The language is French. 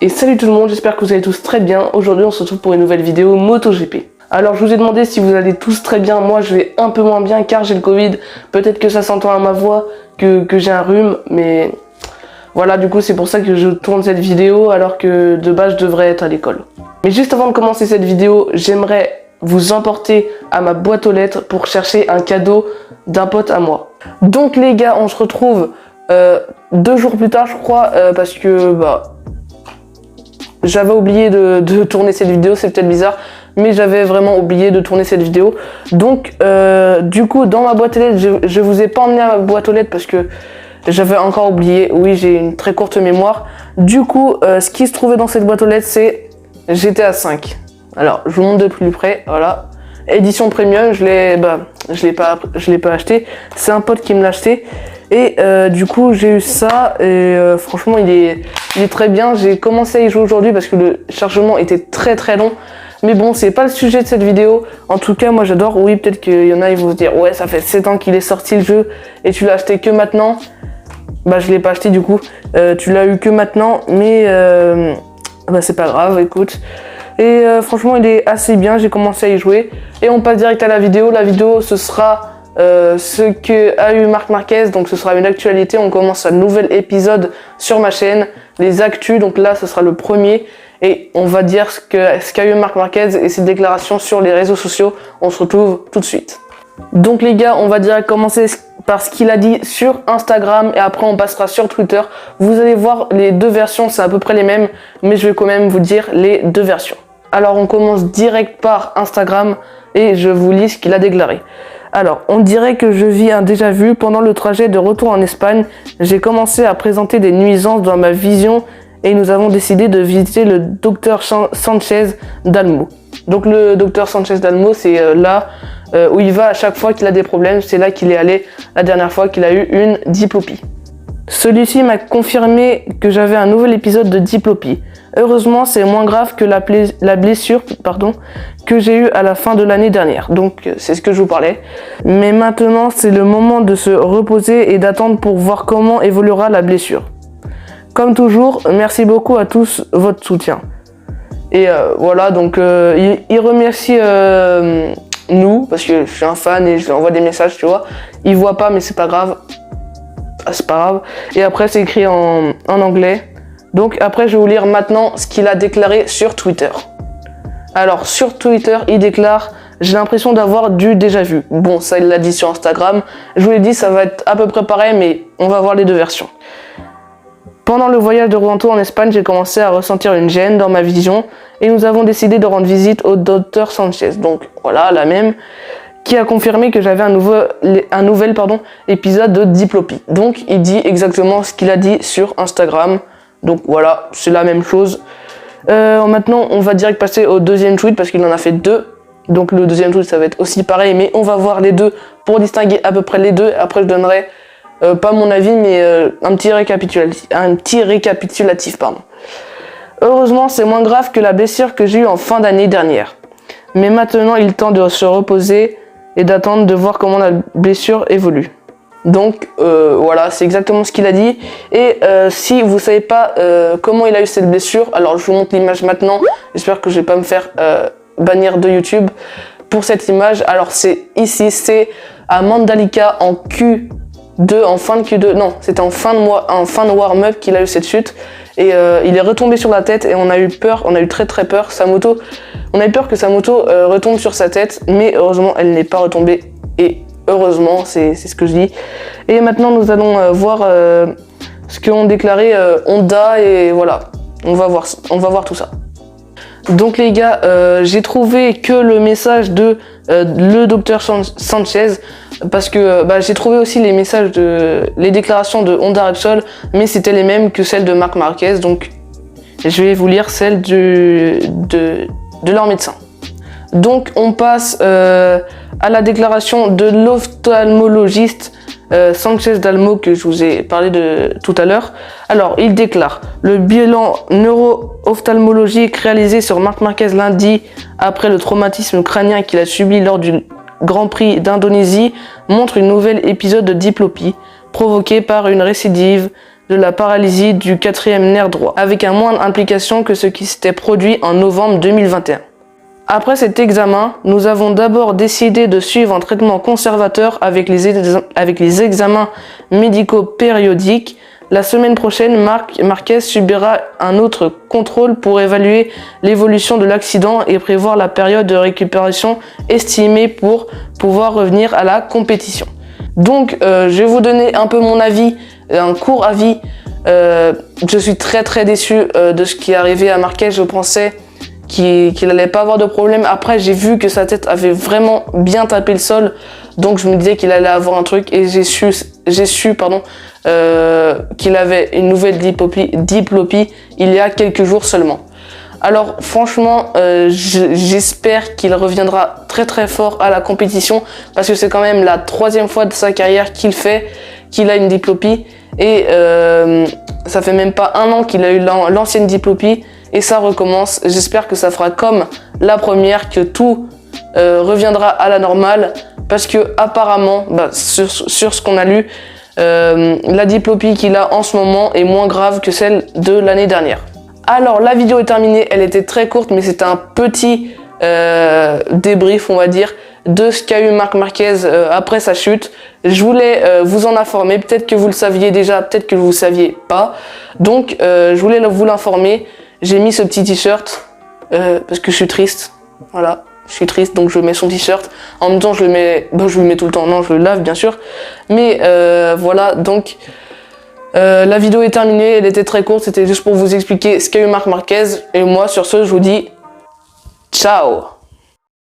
Et salut tout le monde, j'espère que vous allez tous très bien. Aujourd'hui on se retrouve pour une nouvelle vidéo MotoGP. Alors je vous ai demandé si vous allez tous très bien. Moi je vais un peu moins bien car j'ai le Covid. Peut-être que ça s'entend à ma voix que j'ai un rhume, mais voilà, du coup c'est pour ça que je tourne cette vidéo alors que de base je devrais être à l'école. Mais juste avant de commencer cette vidéo, j'aimerais vous emporter à ma boîte aux lettres pour chercher un cadeau d'un pote à moi. Donc les gars, on se retrouve 2 jours plus tard je crois, parce que j'avais oublié de tourner cette vidéo, c'est peut-être bizarre, mais j'avais vraiment oublié de tourner cette vidéo. Donc du coup dans ma boîte aux lettres, je vous ai pas emmené à ma boîte aux lettres parce que j'avais encore oublié. Oui, j'ai une très courte mémoire. Du coup ce qui se trouvait dans cette boîte aux lettres, c'est GTA 5. Alors je vous montre de plus près, voilà. Édition premium, je l'ai pas acheté, c'est un pote qui me l'a acheté. Et du coup j'ai eu ça et franchement il est très bien. J'ai commencé à y jouer aujourd'hui parce que le chargement était très long. Mais bon, c'est pas le sujet de cette vidéo. En tout cas moi j'adore. Oui, peut-être qu'il y en a ils vont se dire ouais, ça fait 7 ans qu'il est sorti le jeu et tu l'as acheté que maintenant. Bah je l'ai pas acheté du coup, tu l'as eu que maintenant. Mais c'est pas grave, écoute. Et franchement il est assez bien, j'ai commencé à y jouer. Et on passe direct à la vidéo. La vidéo ce sera ce que a eu Marc Marquez, donc ce sera une actualité. On commence un nouvel épisode sur ma chaîne, les actus, donc là ce sera le premier. Et on va dire ce qu'a eu Marc Marquez et ses déclarations sur les réseaux sociaux. On se retrouve tout de suite. Donc les gars, on va direct commencer par ce qu'il a dit sur Instagram et après on passera sur Twitter. Vous allez voir les deux versions, c'est à peu près les mêmes, mais je vais quand même vous dire les deux versions. Alors on commence direct par Instagram et je vous lis ce qu'il a déclaré. Alors, on dirait que je vis un déjà-vu. Pendant le trajet de retour en Espagne, j'ai commencé à présenter des nuisances dans ma vision et nous avons décidé de visiter le docteur Sanchez d'Almo. Donc le docteur Sanchez d'Almo, c'est là où il va à chaque fois qu'il a des problèmes. C'est là qu'il est allé la dernière fois qu'il a eu une diplopie. Celui-ci m'a confirmé que j'avais un nouvel épisode de diplopie. Heureusement, c'est moins grave que la blessure que j'ai eue à la fin de l'année dernière. Donc, c'est ce que je vous parlais. Mais maintenant, c'est le moment de se reposer et d'attendre pour voir comment évoluera la blessure. Comme toujours, merci beaucoup à tous votre soutien. Et voilà, donc il remercie nous, parce que je suis un fan et je lui envoie des messages, tu vois. Il voit pas, mais c'est pas grave. C'est pas grave. Et après, c'est écrit en anglais. Donc après, je vais vous lire maintenant ce qu'il a déclaré sur Twitter. Alors sur Twitter, il déclare « J'ai l'impression d'avoir du déjà-vu ». Bon, ça il l'a dit sur Instagram. Je vous l'ai dit, ça va être à peu près pareil, mais on va voir les deux versions. Pendant le voyage de retour en Espagne, j'ai commencé à ressentir une gêne dans ma vision et nous avons décidé de rendre visite au Dr Sanchez. Donc voilà, la même, qui a confirmé que j'avais un nouvel épisode de diplopie. Donc il dit exactement ce qu'il a dit sur Instagram. Donc voilà, c'est la même chose. Maintenant, on va direct passer au deuxième tweet parce qu'il en a fait 2. Donc le deuxième tweet, ça va être aussi pareil, mais on va voir les deux pour distinguer à peu près les deux. Après, je donnerai pas mon avis, mais un petit récapitulatif. Heureusement, c'est moins grave que la blessure que j'ai eue en fin d'année dernière. Mais maintenant, il est temps de se reposer et d'attendre de voir comment la blessure évolue. Donc voilà, c'est exactement ce qu'il a dit. Et si vous savez pas comment il a eu cette blessure, alors je vous montre l'image maintenant. J'espère que je vais pas me faire bannir de YouTube pour cette image. Alors c'est ici, c'est à Mandalika en Q2, en fin de Q2. Non, c'était en fin de warm-up qu'il a eu cette chute. Et il est retombé sur la tête et on a eu peur, on a eu très peur. On a eu peur que sa moto retombe sur sa tête, mais heureusement elle n'est pas retombée. Et heureusement, c'est ce que je dis. Et maintenant, nous allons voir ce qu'ont déclaré Honda et voilà. On va voir tout ça. Donc les gars, j'ai trouvé que le message de le docteur Sanchez parce que j'ai trouvé aussi les déclarations de Honda Repsol, mais c'était les mêmes que celles de Marc Marquez. Donc je vais vous lire celles de leur médecin. Donc on passe à la déclaration de l'ophtalmologiste Sanchez d'Almo que je vous ai parlé de tout à l'heure. Alors il déclare « Le bilan neuro-ophtalmologique réalisé sur Marc Marquez lundi après le traumatisme crânien qu'il a subi lors du Grand Prix d'Indonésie montre une nouvelle épisode de diplopie provoquée par une récidive de la paralysie du 4e nerf droit, avec un moindre implication que ce qui s'était produit en novembre 2021. Après cet examen, nous avons d'abord décidé de suivre un traitement conservateur avec les examens médicaux périodiques. La semaine prochaine, Marquez subira un autre contrôle pour évaluer l'évolution de l'accident et prévoir la période de récupération estimée pour pouvoir revenir à la compétition. Donc, je vais vous donner un peu mon avis, un court avis. Je suis très déçu de ce qui est arrivé à Marquez. Je pensais qu'il n'allait pas avoir de problème. Après, j'ai vu que sa tête avait vraiment bien tapé le sol. Donc, je me disais qu'il allait avoir un truc. Et j'ai su qu'il avait une nouvelle diplopie il y a quelques jours seulement. Alors, franchement, j'espère qu'il reviendra très fort à la compétition. Parce que c'est quand même la 3e fois de sa carrière qu'il a une diplopie. Et ça fait même pas un an qu'il a eu l'ancienne diplopie. Et ça recommence. J'espère que ça fera comme la première, que tout reviendra à la normale, parce que apparemment, sur ce qu'on a lu, la diplopie qu'il a en ce moment est moins grave que celle de l'année dernière. Alors la vidéo est terminée, elle était très courte, mais c'était un petit débrief, on va dire, de ce qu'a eu Marc Marquez après sa chute. Je voulais vous en informer, peut-être que vous le saviez déjà, peut-être que vous ne saviez pas. Donc je voulais vous l'informer. J'ai mis ce petit t-shirt parce que je suis triste. Voilà, je suis triste, donc je mets son t-shirt. En même temps, je le mets tout le temps. Non, je le lave bien sûr. Mais voilà, donc la vidéo est terminée. Elle était très courte. C'était juste pour vous expliquer ce qu'a eu Marc Marquez. Et moi, sur ce, je vous dis ciao.